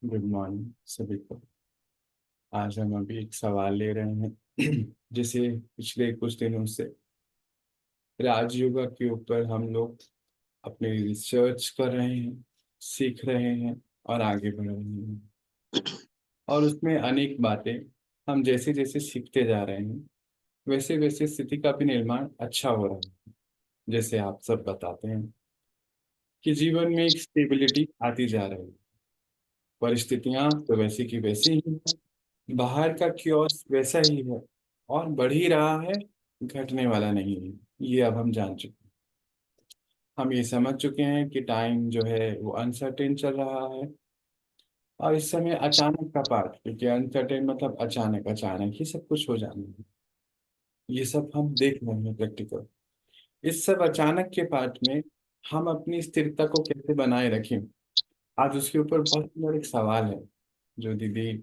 Good morning सभी को। आज हम अभी एक सवाल ले रहे हैं जिसे पिछले कुछ दिनों से राजयोगा के ऊपर हम लोग अपनी रिसर्च कर रहे हैं, सीख रहे हैं और आगे बढ़ रहे हैं। और उसमें अनेक बातें हम जैसे जैसे सीखते जा रहे हैं वैसे वैसे स्थिति का भी निर्माण अच्छा हो रहा है। जैसे आप सब बताते हैं कि जीवन में एक स्टेबिलिटी आती जा रही है। परिस्थितियां तो वैसी की वैसी ही है, बाहर का क्योस वैसा ही है और बढ़ ही रहा है, घटने वाला नहीं है। ये अब हम जान चुके हैं। हम ये समझ चुके हैं कि टाइम जो है वो अनसर्टेन चल रहा है। और इस समय अचानक का पार्ट, क्योंकि अनसर्टेन मतलब अचानक अचानक ही सब कुछ हो जाना है। ये सब हम देख रहे हैं प्रैक्टिकल। इस सब अचानक के पार्ट में हम अपनी स्थिरता को कैसे बनाए रखें, आज उसके ऊपर बहुत सुंदर एक सवाल है जो दीदी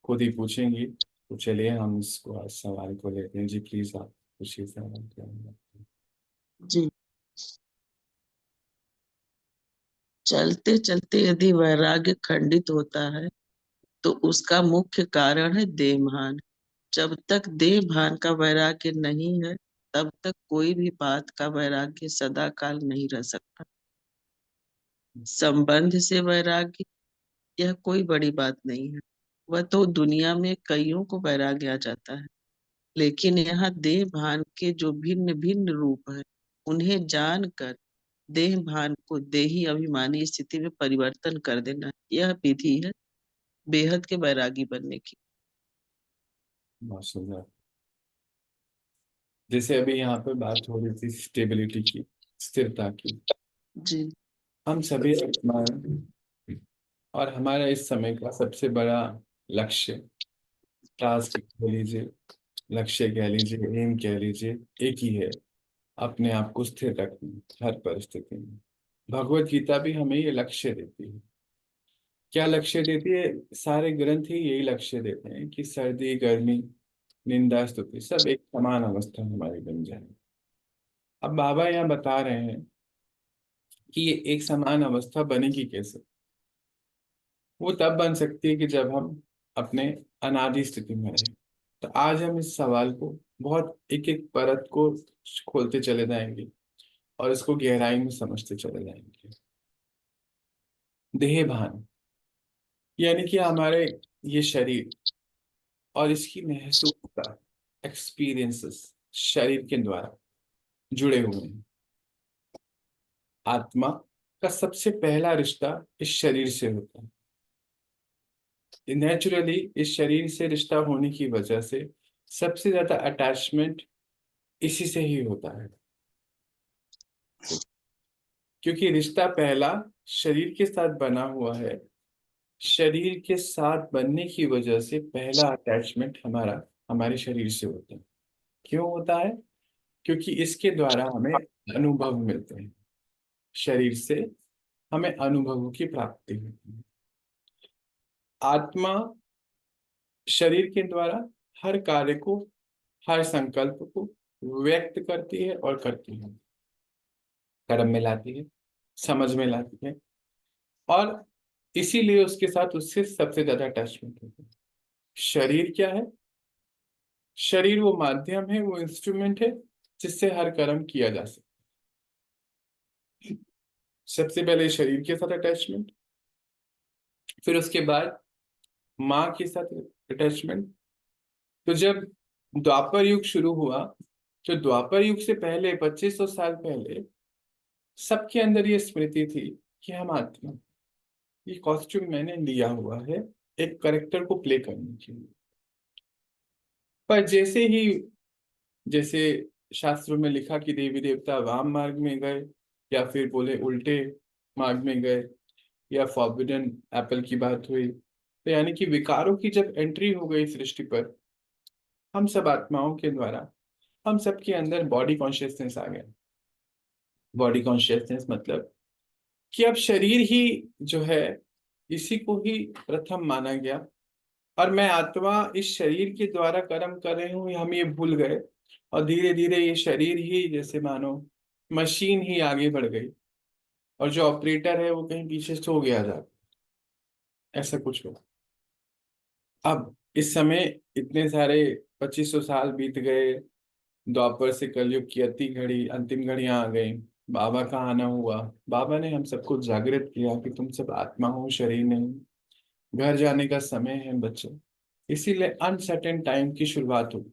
खुद ही पूछेंगी। तो चलिए हम इसको आज सवाल को लेते हैं। जी प्लीज आप पूछिए सवाल क्या है। जी। चलते चलते यदि वैराग्य खंडित होता है तो उसका मुख्य कारण है देह भान। जब तक देह भान का वैराग्य नहीं है तब तक कोई भी बात का वैराग्य सदा काल नहीं रह सकता। संबंध से वैराग्य यह कोई बड़ी बात नहीं है। वह तो दुनिया में कईयों को वैराग्य आ जाता है, लेकिन यहाँ देह भान के जो भिन्न भिन्न रूप है उन्हें जानकर देह भान को देही अभिमानी स्थिति में परिवर्तन कर देना, यह विधि है बेहद के बैरागी बनने की। बहुत सुंदर। जैसे अभी यहाँ पे बात हो रही थी स्टेबिलिटी की, स्थिरता की। जी। हम सभी आत्माएं और हमारा इस समय का सबसे बड़ा लक्ष्य, टास्क कह लीजिए, लक्ष्य कह लीजिए, एम कह लीजिए, एक ही है, अपने आप को स्थिर रखना हर परिस्थिति में। भगवत गीता भी हमें ये लक्ष्य देती है। क्या लक्ष्य देती है? सारे ग्रंथ ही यही लक्ष्य देते हैं कि सर्दी गर्मी निंदा स्तुति सब एक समान अवस्था हमारी बन जाए। अब बाबा यहाँ बता रहे हैं कि ये एक समान अवस्था बनेगी कैसे। वो तब बन सकती है कि जब हम अपने अनादि स्थिति में रहें। तो आज हम इस सवाल को बहुत एक एक परत को खोलते चले जाएंगे और इसको गहराई में समझते चले जाएंगे। देह भान यानी कि हमारे ये शरीर और इसकी महसूसता, एक्सपीरियंसेस शरीर के द्वारा जुड़े हुए हैं। आत्मा का सबसे पहला रिश्ता इस शरीर से होता है। नेचुरली इस शरीर से रिश्ता होने की वजह से सबसे ज्यादा अटैचमेंट इसी से ही होता है। क्योंकि रिश्ता पहला शरीर के साथ बना हुआ है। शरीर के साथ बनने की वजह से पहला अटैचमेंट हमारा हमारे शरीर से होता है। क्यों होता है? क्योंकि इसके द्वारा हमें अनुभव मिलते हैं। शरीर से हमें अनुभवों की प्राप्ति होती है। आत्मा शरीर के द्वारा हर कार्य को, हर संकल्प को व्यक्त करती है और करती है, कर्म में लाती है, समझ में लाती है। और इसीलिए उसके साथ उससे सबसे ज्यादा अटैचमेंट होती है। शरीर क्या है? शरीर वो माध्यम है, वो इंस्ट्रूमेंट है जिससे हर कर्म किया जा सकता है। सबसे पहले शरीर के साथ अटैचमेंट, फिर उसके बाद माँ के साथ अटैचमेंट। तो जब द्वापर युग शुरू हुआ, तो द्वापर युग से पहले 2500 साल पहले सबके अंदर ये स्मृति थी कि हम आत्मा, ये कॉस्ट्यूम मैंने लिया हुआ है एक करेक्टर को प्ले करने के लिए। पर जैसे ही, जैसे शास्त्रों में लिखा कि देवी देवता वाम मार्ग में गए या फिर बोले उल्टे मार्ग में गए, या फॉरबिडन एप्पल की बात हुई, तो यानी कि विकारों की जब एंट्री हो गई सृष्टि पर, हम सब आत्माओं के द्वारा हम सबके अंदर बॉडी कॉन्शियसनेस आ गया। बॉडी कॉन्शियसनेस मतलब कि अब शरीर ही जो है, इसी को ही प्रथम माना गया। और मैं आत्मा इस शरीर के द्वारा कर्म कर रही हूँ, हम ये भूल गए। और धीरे धीरे ये शरीर ही जैसे मानो मशीन ही आगे बढ़ गई और जो ऑपरेटर है वो कहीं पीछे सो गया जा। ऐसा कुछ हो। अब इस समय इतने सारे 2500 साल बीत गए, द्वापर से कलयुग की अंतिम घड़ियां आ गई। बाबा का आना हुआ। बाबा ने हम सबको जागृत किया कि तुम सब आत्मा हो, शरीर नहीं। घर जाने का समय है बच्चों। इसीलिए अनसर्टेन टाइम की शुरुआत हुई।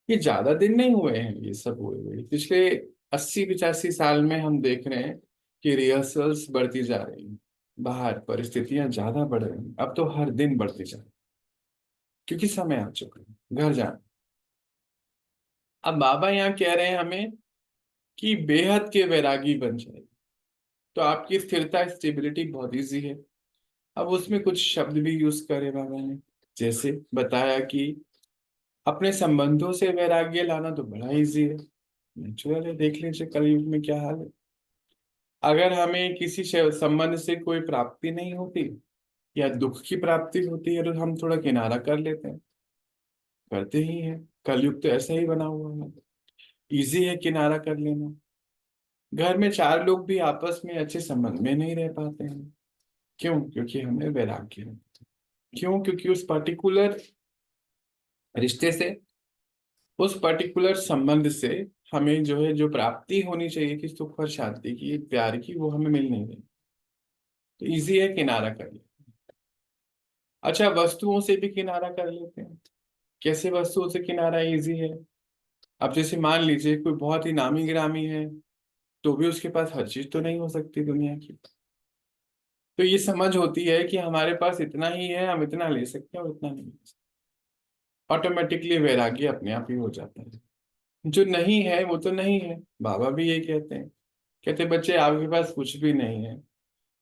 ये ज्यादा दिन नहीं हुए हैं, ये सब हुए हुए पिछले 80-85 साल में हम देख रहे हैं कि रिहर्सल्स बढ़ती जा रही हैं। बाहर परिस्थितियां ज्यादा बढ़ रही हैं, अब तो हर दिन बढ़ती जा रही हैं, क्योंकि समय आ चुका है घर जाना। अब बाबा यहाँ कह रहे हैं हमें कि बेहद के वैरागी बन जाए। तो आपकी स्थिरता, स्टेबिलिटी बहुत इजी है। अब उसमें कुछ शब्द भी यूज करे बाबा ने। जैसे बताया कि अपने संबंधों से वैराग्य लाना तो बड़ा इजी है, नेचुरल है। देख लीजिए कलयुग में क्या हाल है। अगर हमें किसी संबंध से कोई प्राप्ति नहीं होती या दुख की प्राप्ति होती है, तो हम थोड़ा किनारा कर लेते हैं, करते ही हैं। कलयुग तो ऐसा ही बना हुआ है, इजी है किनारा कर लेना। घर में चार लोग भी आपस में अच्छे संबंध में नहीं रह पाते हैं। क्यों? क्योंकि हमें वैराग्य है। क्यों? क्योंकि उस पर्टिकुलर रिश्ते से, उस पर्टिकुलर संबंध से हमें जो है, जो प्राप्ति होनी चाहिए कि सुख और शांति की, प्यार की, वो हमें मिल नहीं रही। तो इजी है किनारा कर ले। अच्छा, वस्तुओं से भी किनारा कर लेते हैं। कैसे वस्तुओं से किनारा इजी है? अब जैसे मान लीजिए कोई बहुत ही नामी गिरामी है, तो भी उसके पास हर चीज तो नहीं हो सकती दुनिया की। तो ये समझ होती है कि हमारे पास इतना ही है, हम इतना ले सकते हैं और इतना नहीं ले सकते। ऑटोमेटिकली वैराग्य अपने आप ही हो जाता है। जो नहीं है वो तो नहीं है। बाबा भी यही कहते हैं। कहते बच्चे, आपके पास कुछ भी नहीं है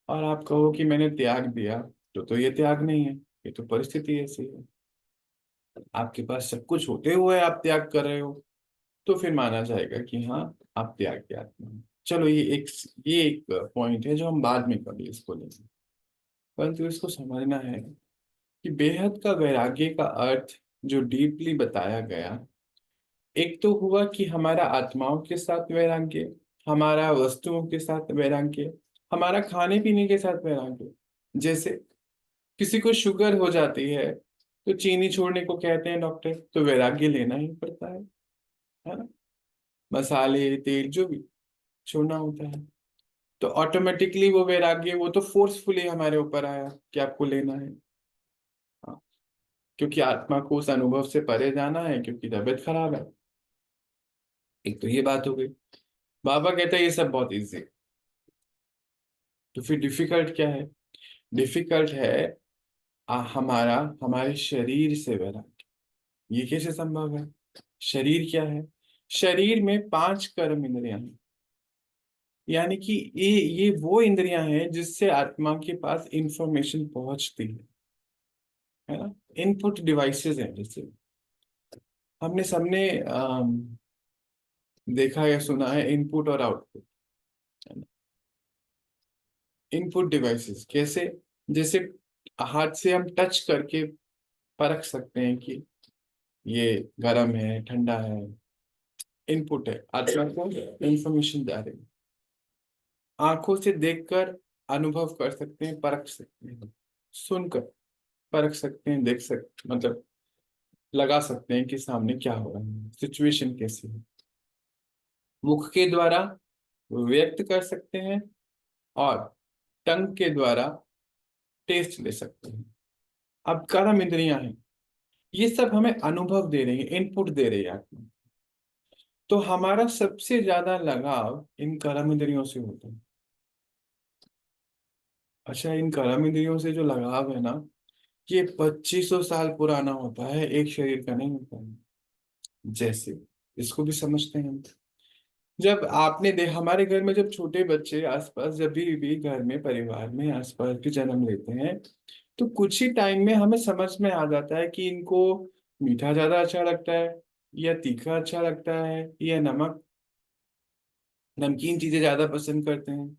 और आप कहो कि मैंने त्याग दिया, तो ये त्याग नहीं है, ये तो परिस्थिति ऐसी है। आपके पास सब कुछ होते हुए आप त्याग कर रहे हो, तो फिर माना जाएगा कि हाँ, आप त्याग के आत्मा हैं। चलो, ये एक पॉइंट है जो हम बाद में कभी इसको लेंगे। परंतु इसको समझना है कि बेहद का वैराग्य का अर्थ जो डीपली बताया गया, एक तो हुआ कि हमारा आत्माओं के साथ वैराग्य, हमारा वस्तुओं के साथ वैराग्य, हमारा खाने पीने के साथ वैराग्य। जैसे किसी को शुगर हो जाती है, तो चीनी छोड़ने को कहते हैं डॉक्टर, तो वैराग्य लेना ही पड़ता है ना। मसाले, तेल, जो भी छोड़ना होता है। तो ऑटोमेटिकली वो वैराग्य, वो तो फोर्सफुली हमारे ऊपर आया कि आपको लेना है। हाँ, क्योंकि आत्मा को उस अनुभव से परे जाना है, क्योंकि तबीयत खराब है। एक तो ये बात हो गई। बाबा कहते हैं ये सब बहुत इजी है। तो फिर डिफिकल्ट क्या है? डिफिकल्ट है हमारा, हमारे शरीर से वैराग्य। ये कैसे संभव है? शरीर क्या है? शरीर में 5 कर्म इंद्रियां हैं। यानी कि ये वो इंद्रियां हैं जिससे आत्मा के पास इंफॉर्मेशन पहुंचती है ना। इनपुट डिवाइसेस हैं। जैसे हमने सबने देखा या सुना है, इनपुट और आउटपुट, है ना। इनपुट डिवाइसेस कैसे? जैसे हाथ से हम टच करके परख सकते हैं कि ये गर्म है, ठंडा है। इनपुट है, आत्मा को इंफॉर्मेशन जा रही है। आंखों से देखकर अनुभव कर सकते हैं, परख सकते हैं। सुनकर परख सकते हैं, देख सकते, मतलब लगा सकते हैं कि सामने क्या हो रहा है, सिचुएशन कैसी है। मुख के द्वारा व्यक्त कर सकते हैं, और टंग के द्वारा टेस्ट ले सकते हैं। अब कर्म इंद्रियां हैं, ये सब हमें अनुभव दे रही है, इनपुट दे रही है आत्मा। तो हमारा सबसे ज्यादा लगाव इन कर्म इंद्रियों से होता है। अच्छा, इन कर्म इंद्रियों से जो लगाव है ना, ये 2500 साल पुराना होता है, एक शरीर का नहीं होता है। जैसे इसको भी समझते हैं हम। जब आपने हमारे घर में जब छोटे बच्चे आसपास, जब भी घर में, परिवार में आसपास भी जन्म लेते हैं, तो कुछ ही टाइम में हमें समझ में आ जाता है कि इनको मीठा ज्यादा अच्छा लगता है या तीखा अच्छा लगता है, या नमक, नमकीन चीजें ज्यादा पसंद करते हैं।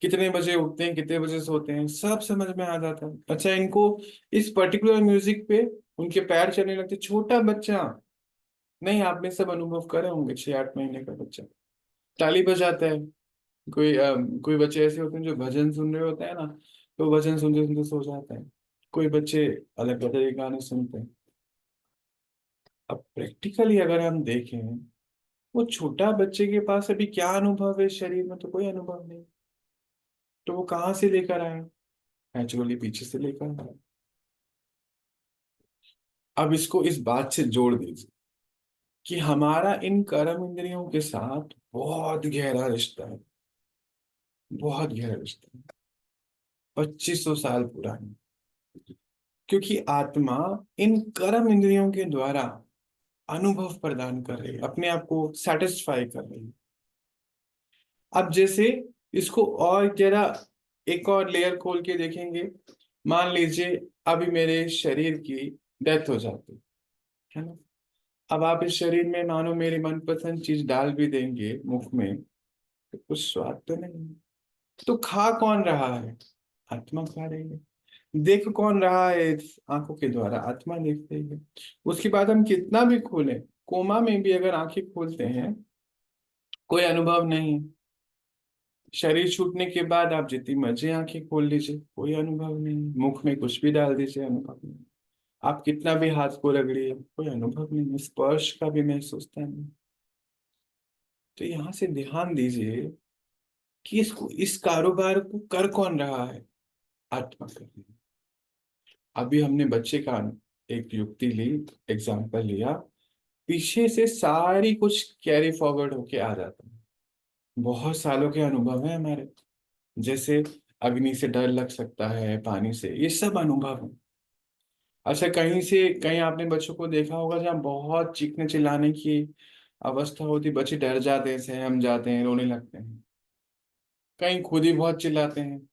कितने बजे उठते हैं, कितने बजे सोते हैं, सब समझ में आ जाता है। अच्छा, इनको इस पर्टिकुलर म्यूजिक पे उनके पैर चलने लगते। छोटा बच्चा, नहीं आपने सब अनुभव करे होंगे, 6-8 महीने का बच्चा ताली बजाता है। कोई बच्चे ऐसे होते हैं जो भजन सुन रहे होते हैं ना, तो भजन सुनते सुनते सो जाते हैं, कोई बच्चे अलग तरह के गाने सुनते हैं। अब प्रैक्टिकली अगर हम देखें, वो छोटा बच्चे के पास अभी क्या अनुभव है, शरीर में तो कोई अनुभव नहीं। तो वो कहाँ से लेकर आए? नेचुरली पीछे से लेकर आए। अब इसको इस बात से जोड़ दीजिए कि हमारा इन कर्म इंद्रियों के साथ बहुत गहरा रिश्ता है, बहुत गहरा रिश्ता है, 2500 साल पुराना। क्योंकि आत्मा इन कर्म इंद्रियों के द्वारा अनुभव प्रदान कर रही है, अपने आप को सेटिस्फाई कर रही है। अब जैसे इसको और जरा एक और लेयर खोल के देखेंगे, मान लीजिए अभी मेरे शरीर की डेथ हो जाती है ना। अब आप इस शरीर में मानो मेरी मनपसंद चीज डाल भी देंगे मुख में, तो कुछ स्वाद तो नहीं है। तो खा कौन रहा है? आत्मा खा रही है। देख कौन रहा है? इस आंखों के द्वारा आत्मा देख रही है। उसके बाद हम कितना भी खोलें, कोमा में भी अगर आंखें खोलते हैं, कोई अनुभव नहीं। शरीर छूटने के बाद आप जितनी मर्जी आंखें खोल लीजिए, कोई अनुभव नहीं। मुख में कुछ भी डाल दीजिए, अनुभव नहीं। आप कितना भी हाथ को रगड़िए, कोई अनुभव नहीं, स्पर्श का भी महसूसता नहीं। तो यहाँ से ध्यान दीजिए कि इसको, इस कारोबार को कर कौन रहा है? आत्मा कर रही है। अभी हमने बच्चे का एक युक्ति ली, एग्जाम्पल लिया, पीछे से सारी कुछ कैरी फॉरवर्ड होके आ जाता है। बहुत सालों के अनुभव है हमारे, जैसे अग्नि से डर लग सकता है, पानी से, ये सब अनुभव है। अच्छा, कहीं से कहीं आपने बच्चों को देखा होगा जहाँ बहुत चीखने चिल्लाने की अवस्था होती, बच्चे डर जाते हैं, सहम जाते हैं, रोने लगते हैं। कहीं खुद ही बहुत चिल्लाते हैं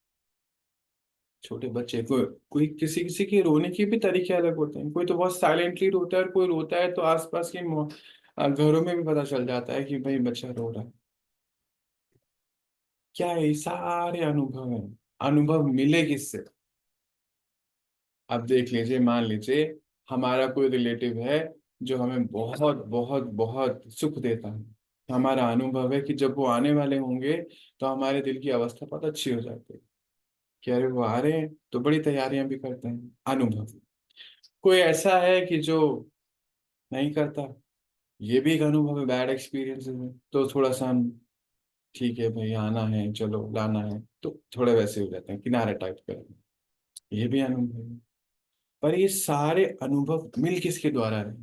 छोटे बच्चे को। कोई किसी किसी के रोने के भी तरीके अलग होते हैं, कोई तो बहुत साइलेंटली रोता है, और कोई रोता है तो आसपास के घरों में भी पता चल जाता है कि भाई बच्चा रो रहा है। क्या है? ये सारे अनुभव हैं। अनुभव मिले किससे? अब देख लीजिए, मान लीजिए हमारा कोई रिलेटिव है जो हमें बहुत बहुत बहुत सुख देता है। हमारा अनुभव है कि जब वो आने वाले होंगे तो हमारे दिल की अवस्था बहुत अच्छी हो जाती है कि अरे वो आ रहे हैं, तो बड़ी तैयारियां भी करते हैं। अनुभव। कोई ऐसा है कि जो नहीं करता, ये भी एक अनुभव है, बैड एक्सपीरियंस है। तो थोड़ा सा हम, ठीक है भाई आना है, चलो लाना है, तो थोड़े वैसे हो जाते हैं, किनारे टाइप का। ये भी अनुभव है। पर ये सारे अनुभव मिल किसके द्वारा रहे?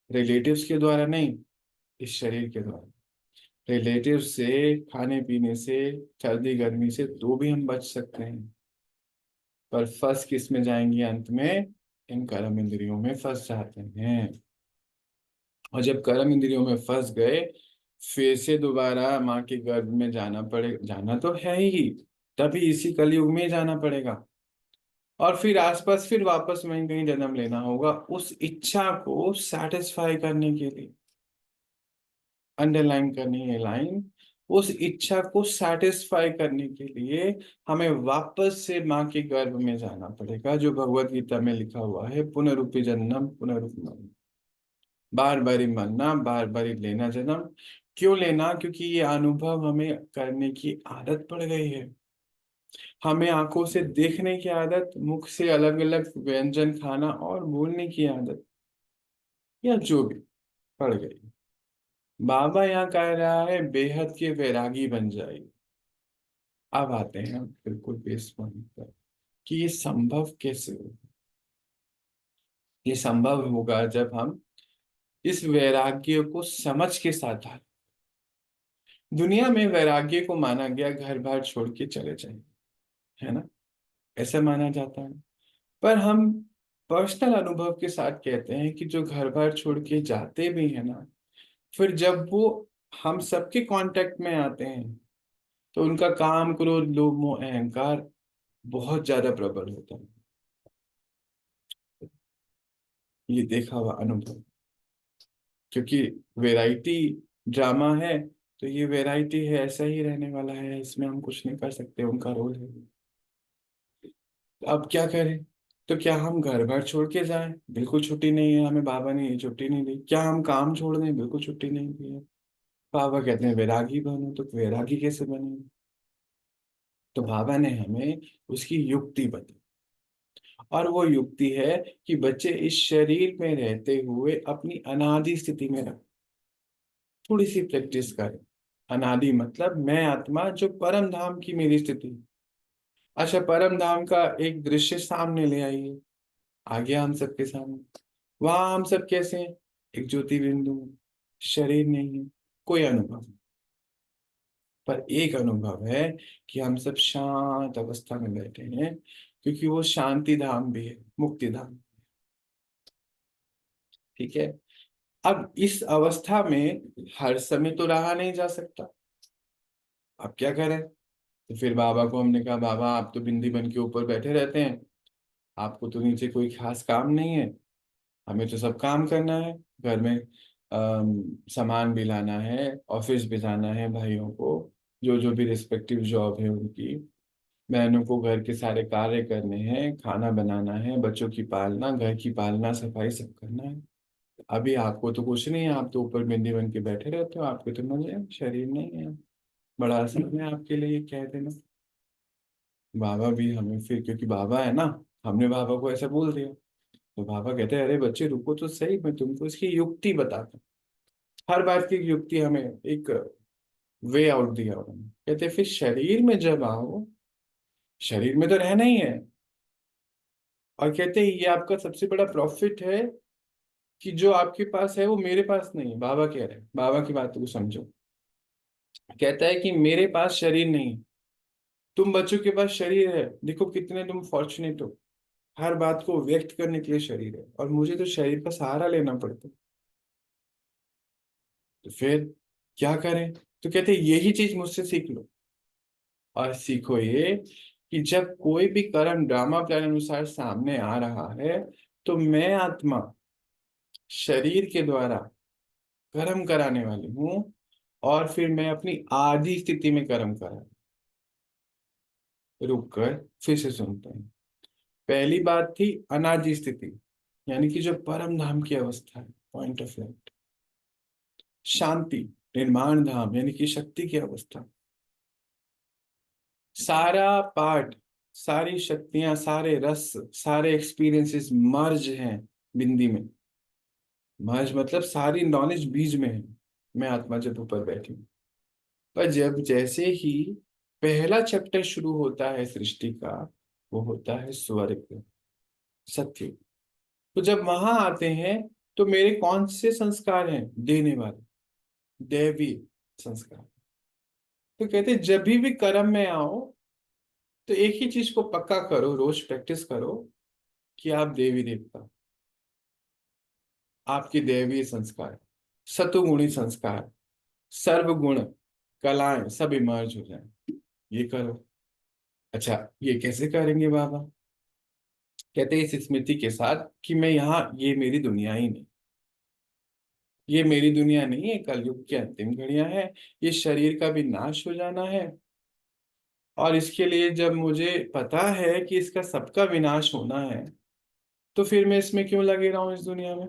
रिलेटिव्स के द्वारा नहीं, इस शरीर के द्वारा। रिलेटिव से, खाने पीने से, सर्दी गर्मी से तो भी हम बच सकते हैं, पर फंस किस में जाएंगे अंत में? इन कर्म इंद्रियों में फंस जाते हैं। और जब कर्म इंद्रियों में फंस गए, फिर से दोबारा माँ के गर्भ में जाना पड़े, जाना तो है ही, तभी इसी कलयुग में ही जाना पड़ेगा। और फिर आसपास फिर वापस वहीं कहीं जन्म लेना होगा, उस इच्छा को सेटिस्फाई करने के लिए। अंडरलाइन करनी है लाइन, उस इच्छा को सेटिस्फाई करने के लिए हमें वापस से माँ के गर्भ में जाना पड़ेगा, जो भगवत गीता में लिखा हुआ है, पुनरुपि जन्म पुनरुपि मरणम। बार बार ही मरना, बार बार ही लेना जन्म। क्यों लेना? क्योंकि ये अनुभव हमें करने की आदत पड़ गई है। हमें आंखों से देखने की आदत, मुख से अलग अलग व्यंजन खाना और बोलने की आदत, या जो भी पड़ गई। बाबा यहाँ कह रहा है बेहद के वैरागी बन जाए। अब आते हैं हम बिल्कुल बेस पॉइंट पर कि ये संभव कैसे होगा। ये संभव होगा जब हम इस वैराग्य को समझ के साथ ढालें। दुनिया में वैराग्य को माना गया घर बार छोड़ के चले जाए, है ना, ऐसा माना जाता है। पर हम पर्सनल अनुभव के साथ कहते हैं कि जो घर बार छोड़ के जाते भी है ना, फिर जब वो हम सबके कांटेक्ट में आते हैं, तो उनका काम, क्रोध, लोभ, मोह, अहंकार बहुत ज्यादा प्रबल होता है। ये देखा हुआ अनुभव। क्योंकि वैरायटी ड्रामा है, तो ये वैरायटी है, ऐसा ही रहने वाला है, इसमें हम कुछ नहीं कर सकते, उनका रोल है। तो अब क्या करें? तो क्या हम घर भर छोड़ के जाएं? बिल्कुल छुट्टी नहीं है, हमें बाबा ने ये छुट्टी नहीं दी। क्या हम काम छोड़ दें? बिल्कुल छुट्टी नहीं दी है। बाबा कहते हैं वैरागी बनो, तो वैरागी कैसे बने? तो बाबा ने हमें उसकी युक्ति बताई, और वो युक्ति है कि बच्चे इस शरीर में रहते हुए अपनी अनादि स्थिति में रहो, थोड़ी सी प्रैक्टिस करें। अनादि मतलब मैं आत्मा जो परम धाम की मेरी स्थिति। अच्छा, परम धाम का एक दृश्य सामने ले आइए, आ गया हम सबके सामने। वहां हम सब कैसे हैं? एक ज्योति बिंदु हैं, शरीर नहीं है, कोई अनुभव नहीं। पर एक अनुभव है कि हम सब शांत अवस्था में बैठे हैं, क्योंकि वो शांति धाम भी है, मुक्ति धाम। ठीक है। अब इस अवस्था में हर समय तो रहा नहीं जा सकता। अब क्या करें? तो फिर बाबा को हमने कहा, बाबा आप तो बिंदी बन के ऊपर बैठे रहते हैं, आपको तो नीचे कोई खास काम नहीं है, हमें तो सब काम करना है। घर में सामान भी लाना है, ऑफिस भी जाना है भाइयों को, जो जो भी रिस्पेक्टिव जॉब है उनकी, बहनों को घर के सारे कार्य करने हैं, खाना बनाना है, बच्चों की पालना, घर की पालना, सफाई सब करना है। अभी आपको तो कुछ नहीं है, आप तो ऊपर बिंदी बन के बैठे रहते हो, आपके तो मजे हैं, शरीर नहीं है। बड़ा आसान है आपके लिए ये कह देना। बाबा भी हमें फिर, क्योंकि बाबा है ना, हमने बाबा को ऐसा बोल दिया, तो बाबा कहते हैं, अरे बच्चे रुको तो सही, मैं तुमको इसकी युक्ति बताता हूँ। हर बात की युक्ति हमें एक वे आउट दिया उन्होंने। कहते हैं, फिर शरीर में जब आओ, शरीर में तो रहना ही है, और कहते हैं ये आपका सबसे बड़ा प्रॉफिट है कि जो आपके पास है वो मेरे पास नहीं है। बाबा कह रहे हैं, बाबा की बात को समझो। कहता है कि मेरे पास शरीर नहीं, तुम बच्चों के पास शरीर है, देखो कितने तुम फॉर्चुनेट हो। हर बात को व्यक्त करने के लिए शरीर है, और मुझे तो शरीर का सहारा लेना पड़ता है। तो फिर क्या करें? तो कहते हैं यही चीज मुझसे सीख लो, और सीखो ये कि जब कोई भी कर्म ड्रामा प्लान अनुसार सामने आ रहा है, तो मैं आत्मा शरीर के द्वारा कर्म कराने वाली हूँ, और फिर मैं अपनी आदि स्थिति में कर्म करा। रुक कर फिर से सुनते हैं। पहली बात थी अनादि स्थिति, यानी कि जो परम धाम की अवस्था है, पॉइंट ऑफ लाइट। शांति, निर्माण धाम, यानी कि शक्ति की अवस्था। सारा पाठ, सारी शक्तियां, सारे रस, सारे एक्सपीरियंसेस मर्ज हैं बिंदी में। मर्ज मतलब सारी नॉलेज बीज में है, मैं आत्मा जब ऊपर बैठी हूँ। पर जब जैसे ही पहला चैप्टर शुरू होता है सृष्टि का, वो होता है स्वर्ग, सत्य। तो जब वहां आते हैं, तो मेरे कौन से संस्कार हैं? देने वाले, दैवी संस्कार। तो कहते हैं जब भी कर्म में आओ, तो एक ही चीज को पक्का करो, रोज प्रैक्टिस करो, कि आप देवी देवता, आपकी दैवीय संस्कार, सतुगुणी संस्कार, सर्वगुण कलाएं सब इमर्ज हो जाए, ये करो। अच्छा, ये कैसे करेंगे बाबा? कहते हैं इस स्मृति के साथ कि मैं यहाँ, ये मेरी दुनिया ही नहीं, ये मेरी दुनिया नहीं है, कलयुग की अंतिम घड़ियां हैं, ये शरीर का भी नाश हो जाना है। और इसके लिए जब मुझे पता है कि इसका सबका विनाश होना है, तो फिर मैं इसमें क्यों लगे रहा हूँ इस दुनिया में?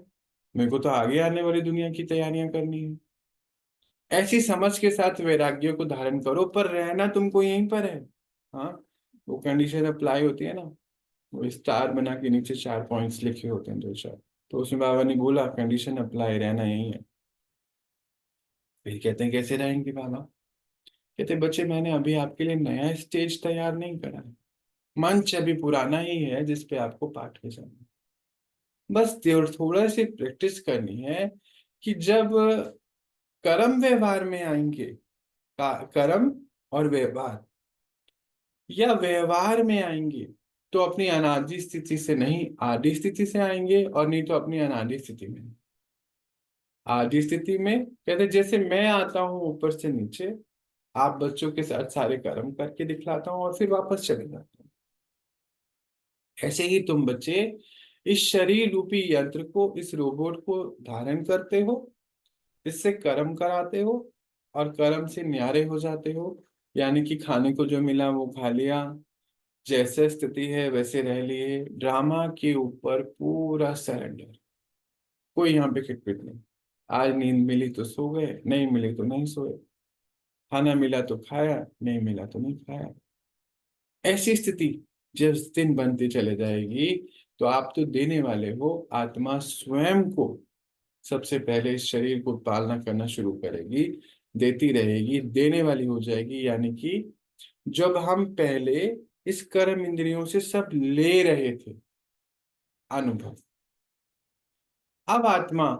मेरे को तो आगे आने वाली दुनिया की तैयारियां करनी है। ऐसी समझ के साथ वैराग्य को धारण करो, पर रहना तुमको यहीं पर है। हाँ, वो कंडीशन अप्लाई होती है ना, वो स्टार बना के नीचे 4 पॉइंट्स लिखे होते हैं, दो चार। तो उसमें बाबा ने बोला कंडीशन अप्लाई, रहना यही है। फिर कहते हैं कैसे रहेंगे बाबा? कहते हैं, बच्चे मैंने अभी आपके लिए नया स्टेज तैयार नहीं करा है, मंच अभी पुराना ही है जिस पे आपको पाठ हो जाना है। बस थोड़ा सी प्रैक्टिस करनी है कि जब कर्म व्यवहार में आएंगे, कर्म और व्यवहार, या व्यवहार में आएंगे, तो अपनी अनादि स्थिति से नहीं, आदि स्थिति से आएंगे, और नहीं तो अपनी अनादि स्थिति में। आदि स्थिति में कहते जैसे मैं आता हूँ ऊपर से नीचे, आप बच्चों के साथ सारे कर्म करके दिखलाता हूँ और फिर वापस चले जाता हूँ। ऐसे ही तुम बच्चे इस शरीर रूपी यंत्र को, इस रोबोट को धारण करते हो, इससे कर्म कराते हो, और कर्म से न्यारे हो जाते हो। यानी कि खाने को जो मिला वो खा लिया, जैसे स्थिति है वैसे रह लिए, ड्रामा के ऊपर पूरा सरेंडर। कोई यहाँ पे खिटपिट नहीं। आज नींद मिली तो सो गए, नहीं मिली तो नहीं सोए, खाना मिला तो खाया, नहीं मिला तो नहीं खाया। ऐसी स्थिति जिस दिन बनती चले जाएगी, तो आप तो देने वाले हो, आत्मा स्वयं को सबसे पहले इस शरीर को पालना करना शुरू करेगी, देती रहेगी, देने वाली हो जाएगी। यानी कि जब हम पहले इस कर्म इंद्रियों से सब ले रहे थे अनुभव, अब आत्मा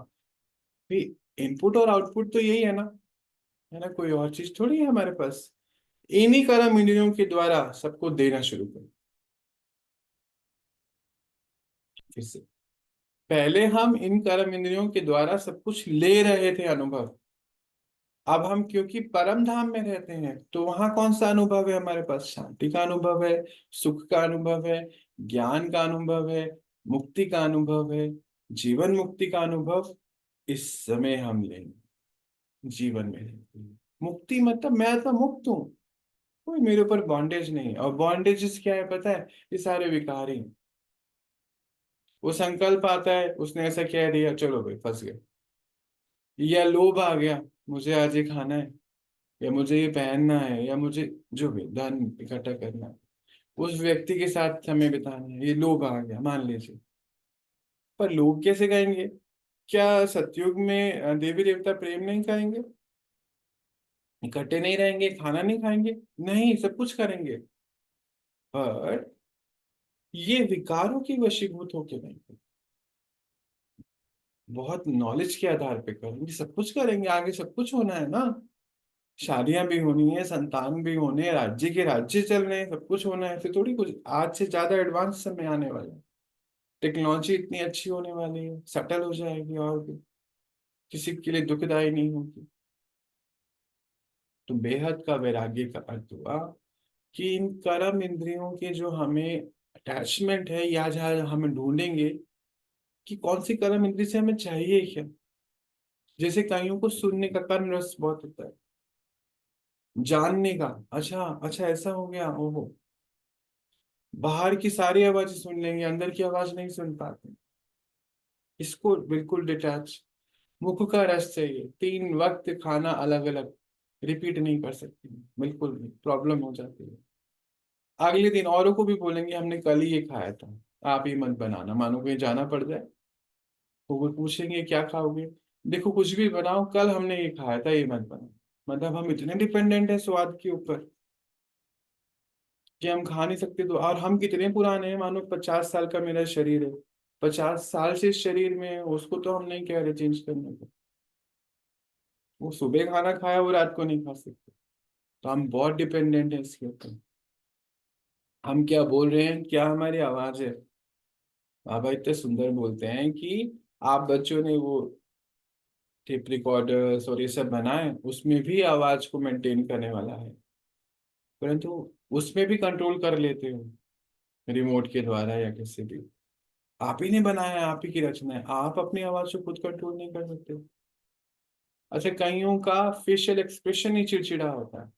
भी, इनपुट और आउटपुट तो यही है ना, कोई और चीज थोड़ी है हमारे पास। इन्हीं कर्म इंद्रियों के द्वारा सबको देना शुरू कर। फिर से, पहले हम इन कर्म इंद्रियों के द्वारा सब कुछ ले रहे थे अनुभव। अब हम क्योंकि परम धाम में रहते हैं, तो वहां कौन सा अनुभव है हमारे पास? शांति का अनुभव है, सुख का अनुभव है, ज्ञान का अनुभव है, मुक्ति का अनुभव है, जीवन मुक्ति का अनुभव इस समय हम लेंगे। जीवन में रहते हैं। मुक्ति मतलब मैं तो मुक्त हूँ, कोई मेरे ऊपर बॉन्डेज नहीं। और बॉन्डेजेस क्या है पता है? ये सारे विकारी हैं। वो संकल्प आता है, उसने ऐसा कह दिया, चलो भाई फंस गए। या लोभ आ गया, मुझे आज ये खाना है, या मुझे ये पहनना है, या मुझे जो भी धन इकट्ठा करना है, उस व्यक्ति के साथ समय बिताना है, ये लोभ आ गया मान लीजिए। पर लोग कैसे कहेंगे? क्या सतयुग में देवी देवता प्रेम नहीं करेंगे? इकट्ठे नहीं रहेंगे, खाना नहीं खाएंगे? नहीं, सब कुछ करेंगे। पर ये विकारों की वशीभूत होके नहीं, बहुत नॉलेज के आधार पे करेंगे, सब कुछ करेंगे, आगे सब कुछ होना है ना। शादियां भी होनी है, संतान भी होने हैं, राज्य के राज्य चल रहे हैं, सब कुछ होना है। फिर थोड़ी कुछ आज से ज्यादा एडवांस समय आने वाला है। टेक्नोलॉजी इतनी अच्छी होने वाली है, सटल हो जाएगी, और भी किसी के लिए दुखदाई नहीं होगी। तो बेहद का वैराग्य का अर्थ हुआ कि इन कर्म इंद्रियों के जो हमें अटैचमेंट है, या जहाँ हमें ढूंढेंगे कि कौन सी कर्म इंद्रिय से हमें चाहिए क्या। जैसे कईयों को सुनने का कर्म रस बहुत होता है, जानने का, अच्छा अच्छा ऐसा हो गया, ओहो। बाहर की सारी आवाजें सुन लेंगे, अंदर की आवाज नहीं सुन पाते। इसको बिल्कुल डिटैच। मुख का रस चाहिए, 3 वक्त खाना अलग अलग रिपीट नहीं कर सकती, बिल्कुल भी प्रॉब्लम हो जाती है। अगले दिन औरों को भी बोलेंगे हमने कल ही ये खाया था, आप ही मत बनाना। मानो कहीं जाना पड़ जाए तो वो पूछेंगे क्या खाओगे, देखो कुछ भी बनाओ, कल हमने ये खाया था, ये मत बनाओ। मतलब हम इतने डिपेंडेंट है स्वाद के ऊपर कि हम खा नहीं सकते। तो और हम कितने पुराने हैं, मानो 50 साल का मेरा शरीर है, 50 साल से इस शरीर में है, उसको तो हम नहीं कह रहे चेंज करने को। वो सुबह खाना खाया, वो रात को नहीं खा सकते। तो हम बहुत डिपेंडेंट है इसके ऊपर। हम क्या बोल रहे हैं, क्या हमारी आवाज है? बाबा इतने सुंदर बोलते हैं कि आप बच्चों ने वो टेप रिकॉर्डर्स और ये सब बनाए, उसमें भी आवाज को मेंटेन करने वाला है, परंतु उसमें भी कंट्रोल कर लेते हो रिमोट के द्वारा या किसी भी। आप ही ने बनाया है, आप ही की रचना है, आप अपनी आवाज को खुद कंट्रोल नहीं कर सकते। अच्छा, कईयों का फेशियल एक्सप्रेशन ही चिड़चिड़ा होता है।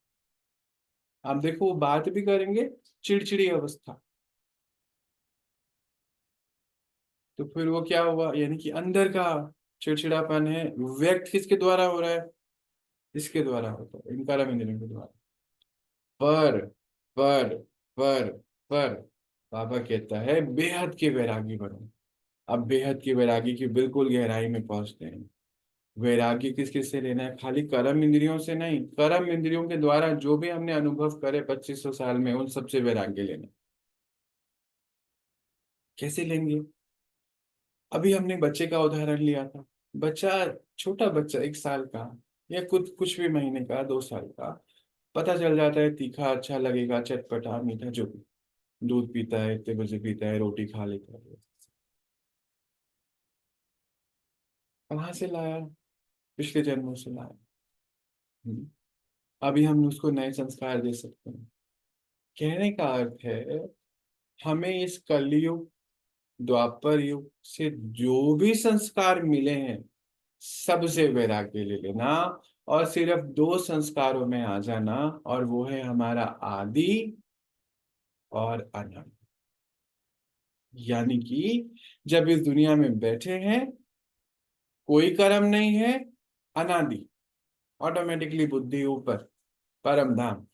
आप देखो वो बात भी करेंगे, चिड़चिड़ी अवस्था। तो फिर वो क्या हुआ, यानी कि अंदर का चिड़चिड़ापन है, व्यक्त किसके द्वारा हो रहा है? इसके द्वारा होता है, इन कर्म इंद्रियों के द्वारा। पर पर पर पर बाबा कहता है बेहद के वैरागी बनो। अब बेहद के वैरागी की बिल्कुल गहराई में पहुंचते हैं। वैराग्य किस किस से लेना है? खाली कर्म इंद्रियों से नहीं, कर्म इंद्रियों के द्वारा जो भी हमने अनुभव करे 2500 साल में, उन सबसे वैराग्य लेना। कैसे लेंगे? अभी हमने बच्चे का उदाहरण लिया था। बच्चा, छोटा बच्चा 1 साल का, या कुछ कुछ भी महीने का, 2 साल का, पता चल जाता है तीखा अच्छा लगेगा, चटपटा मीठा जो भी। दूध पीता है, इतने बजे पीता है, रोटी खा लेता है। कहाँ से लाया? पिछले जन्मों से लाया। हम्म। अभी हम उसको नए संस्कार दे सकते हैं। कहने का अर्थ है, हमें इस कलयुग, द्वापर युग से जो भी संस्कार मिले हैं, सबसे वैराग्य ले लेना, और सिर्फ 2 संस्कारों में आ जाना, और वो है हमारा आदि और अनंत। यानी कि जब इस दुनिया में बैठे हैं, कोई कर्म नहीं है, अनादि, ऑटोमेटिकली बुद्धि ऊपर, परम धाम,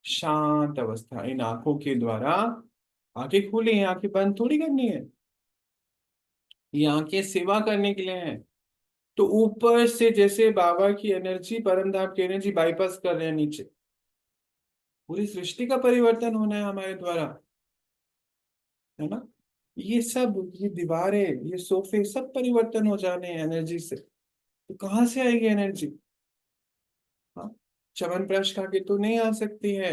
शांत अवस्था। इन आंखों के द्वारा, आंखें खुली हैं, आंखें बंद थोड़ी करनी है, ये आंखें सेवा करने के लिए हैं। तो ऊपर से जैसे बाबा की एनर्जी, परमधाम की एनर्जी बाईपास कर रहे हैं नीचे, पूरी सृष्टि का परिवर्तन होना है हमारे द्वारा, है ना। ये सब, ये दीवारें, ये सोफे सब परिवर्तन हो जाने हैं एनर्जी से। तो कहाँ से आएगी एनर्जी? हाँ, च्यवनप्राश खा के तो नहीं आ सकती है,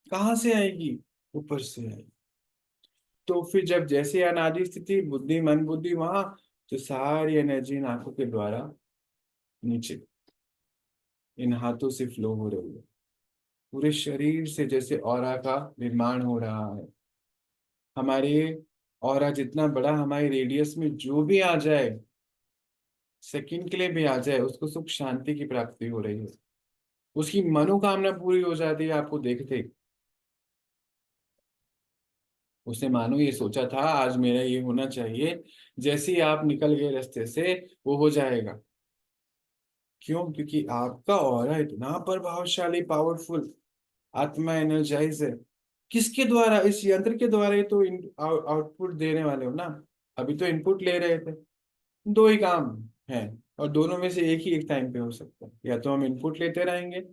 कहाँ से आएगी? ऊपर से आएगी। तो फिर जब जैसे अनादि स्थिति, बुद्धि मन बुद्धि वहां, तो सारी एनर्जी इन आंखों के द्वारा नीचे, इन हाथों से फ्लो हो रही है, पूरे शरीर से जैसे ऑरा का निर्माण हो रहा है। हमारे ऑरा जितना बड़ा, हमारे रेडियस में जो भी आ जाए, सेकंड के लिए भी आ जाए, उसको सुख शांति की प्राप्ति हो रही है, उसकी मनोकामना पूरी हो जाती है आपको देखते ही। उसने मानो ये सोचा था आज मेरा ये होना चाहिए, जैसे ही आप निकल गए रास्ते से, वो हो जाएगा। क्यों? क्योंकि आपका ऑरा इतना प्रभावशाली, पावरफुल, आत्मा एनर्जाइज है। किसके द्वारा? इस यंत्र के द्वारा ही तो आउटपुट देने वाले हो ना। अभी तो इनपुट ले रहे थे। दो ही काम है, और दोनों में से एक ही एक टाइम पे हो सकता है। या तो हम इनपुट लेते रहेंगे,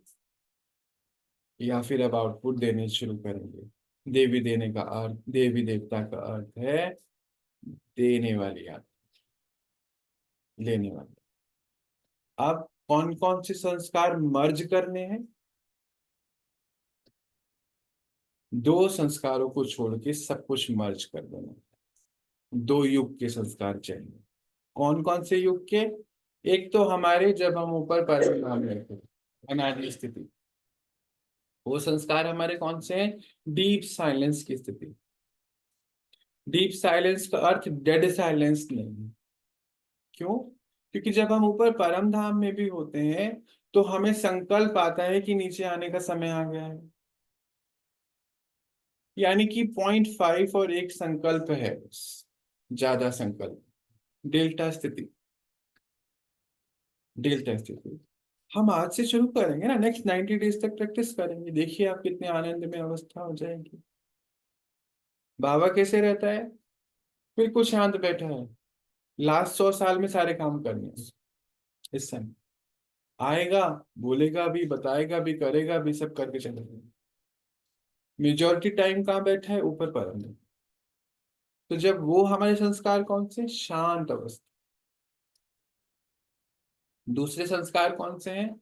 या फिर अब आउटपुट देने शुरू करेंगे। देवी देने का अर्थ, देवी देवता का अर्थ है देने वाली आत्मा, लेने वाली। अब कौन कौन से संस्कार मर्ज करने हैं? दो संस्कारों को छोड़ के सब कुछ मर्ज कर देना। दो युग के संस्कार चाहिए। कौन कौन से युग के? एक तो हमारे जब हम ऊपर परिणाम रहते हैं, अनादि स्थिति, वो संस्कार हमारे कौन से हैं? डीप साइलेंस की स्थिति। डीप साइलेंस का अर्थ डेड साइलेंस नहीं है। क्यों? क्योंकि जब हम ऊपर परम धाम में भी होते हैं, तो हमें संकल्प आता है कि नीचे आने का समय आ गया है। यानी कि 0.5 और एक संकल्प है बस, ज्यादा संकल्प। डेल्टा स्थिति, डेल्टा स्थिति हम आज से शुरू करेंगे ना, नेक्स्ट 90 डेज तक प्रैक्टिस करेंगे, देखिए आप कितने आनंद में अवस्था हो जाएगी। बाबा कैसे रहता है? बिल्कुल शांत बैठा है, लास्ट 100 साल में सारे काम करने हैं इस समय। आएगा, बोलेगा भी, बताएगा भी, करेगा भी, सब करके चलेगा। मेजोरिटी टाइम कहाँ बैठा है? ऊपर पर में। तो जब वो हमारे संस्कार कौन से? शांत अवस्था। दूसरे संस्कार कौन से हैं?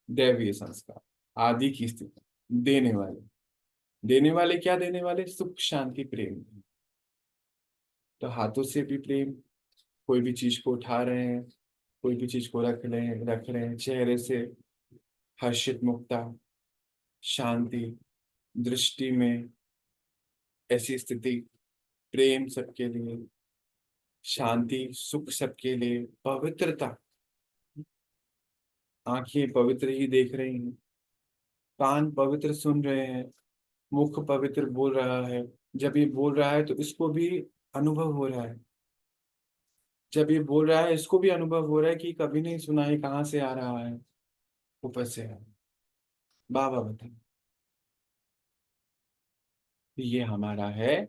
दैवीय संस्कार, आदि की स्थिति, देने वाले। देने वाले क्या देने वाले? सुख शांति प्रेम। तो हाथों से भी प्रेम, कोई भी चीज को उठा रहे हैं, कोई भी चीज को रख रहे हैं चेहरे से, हर्षित मुक्ता, शांति, दृष्टि में ऐसी स्थिति, प्रेम सबके लिए, शांति सुख सबके लिए, पवित्रता, आंखें पवित्र ही देख रही हैं, कान पवित्र सुन रहे हैं, मुख पवित्र बोल रहा है। जब ये बोल रहा है तो इसको भी अनुभव हो रहा है, जब ये बोल रहा है इसको भी अनुभव हो रहा है कि कभी नहीं सुना है, कहाँ से आ रहा है? ऊपर से है। बाबा बता, ये हमारा है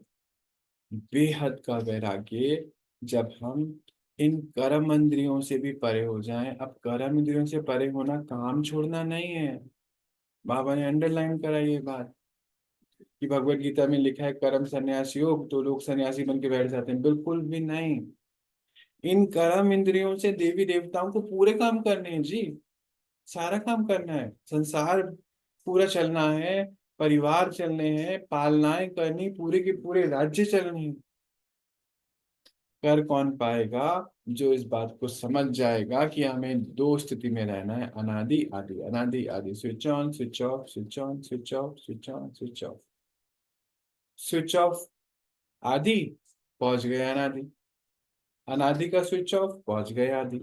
बेहद का वैराग्य। जब हम इन कर्म इंद्रियों से भी परे हो जाएं, अब कर्म इंद्रियों से परे होना काम छोड़ना नहीं है। बाबा ने अंडरलाइन करा ये बात, कि भगवत गीता में लिखा है कर्म संन्यास योग, तो लोग सन्यासी बन के बैठ जाते हैं। बिल्कुल भी नहीं। इन कर्म इंद्रियों से देवी देवताओं को पूरे काम करने हैं जी, सारा काम करना है, संसार पूरा चलना है, परिवार चलने हैं, पालनाएं करनी, पूरे के पूरे राज्य चलने हैं। कर कौन पाएगा? जो इस बात को समझ जाएगा कि हमें दो स्थिति में रहना है, अनादि आदि, अनादि आदि, switch on switch off, switch on switch off, switch on switch off. Switch off आदि, पहुंच गए अनादि। अनादि का स्विच ऑफ, पहुंच गए आदि।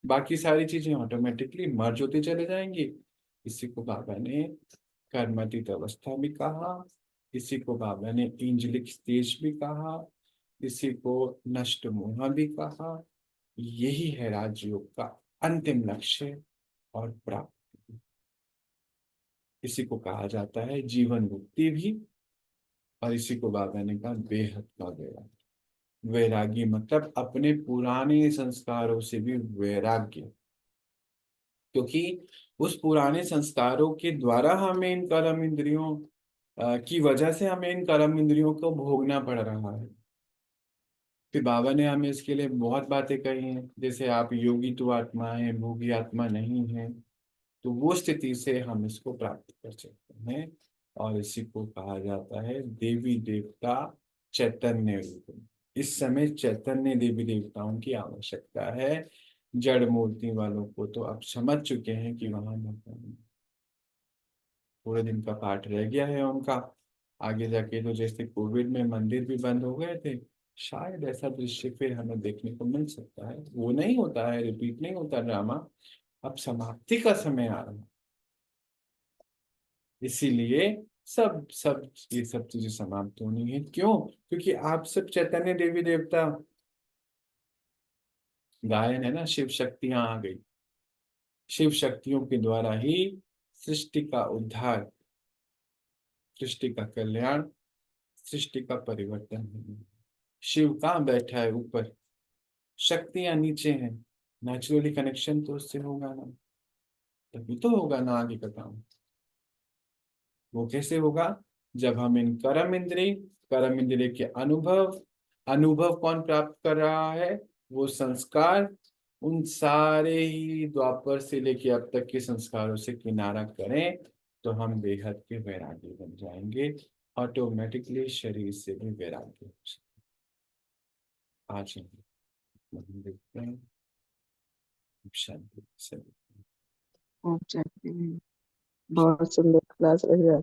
बाकी सारी चीजें ऑटोमेटिकली मर्ज होती चले जाएंगी। इसी को बाबा ने कर्मतीत अवस्था भी कहा, इसी को बाबा ने इंजलिक स्टेज भी कहा, इसी को नष्ट मोह भी कहा। यही है राजयोग का अंतिम लक्ष्य और प्राप्ति। इसी को कहा जाता है जीवन मुक्ति भी, और इसी को बाबा ने कहा बेहद का वैराग्य। वैरागी मतलब अपने पुराने संस्कारों से भी वैराग्य, क्योंकि उस पुराने संस्कारों के द्वारा हमें इन कर्म इंद्रियों की वजह से हमें इन कर्म इंद्रियों को भोगना पड़ रहा है। फिर बाबा ने हमें इसके लिए बहुत बातें कही हैं, जैसे आप योगी तो आत्मा है, भोगी आत्मा नहीं है। तो वो स्थिति से हम इसको प्राप्त कर सकते हैं, और इसी को कहा जाता है देवी देवता चैतन्य रूप। इस समय चैतन्य देवी देवताओं की आवश्यकता है। जड़ मूर्ति वालों को तो अब समझ चुके हैं कि वहां भगवान, थोड़े दिन का पाठ रह गया है उनका। आगे जाके तो जैसे कोविड में मंदिर भी बंद हो गए थे, शायद ऐसा दृश्य फिर हमें देखने को मिल सकता है। वो नहीं होता है, रिपीट नहीं होता ड्रामा। अब समाप्ति का समय आ रहा है, इसीलिए सब सब ये सब चीजें समाप्त होनी है। क्यों? क्योंकि आप सब चैतन्य देवी देवता, गायन है ना, शिव शक्तियां आ गई। शिव शक्तियों के द्वारा ही सृष्टि का उद्धार, सृष्टि का कल्याण, सृष्टि का परिवर्तन है। शिव कहाँ बैठा है? ऊपर। शक्तियां नीचे हैं। नेचुरली कनेक्शन तो उससे होगा ना, तभी तो होगा ना आगे का काम। वो कैसे होगा? जब हम इन कर्म इंद्रिय के अनुभव, अनुभव कौन प्राप्त कर रहा है? वो संस्कार, उन सारे ही द्वापर से लेके अब तक के संस्कारों से किनारा करें, तो हम बेहद के वैरागी बन जाएंगे। ऑटोमेटिकली शरीर से भी वैराग्य हो जाएगा। आज हम देखते हैं शांति से। पहुंच जाते हैं। बहुत सुंदर क्लास रही।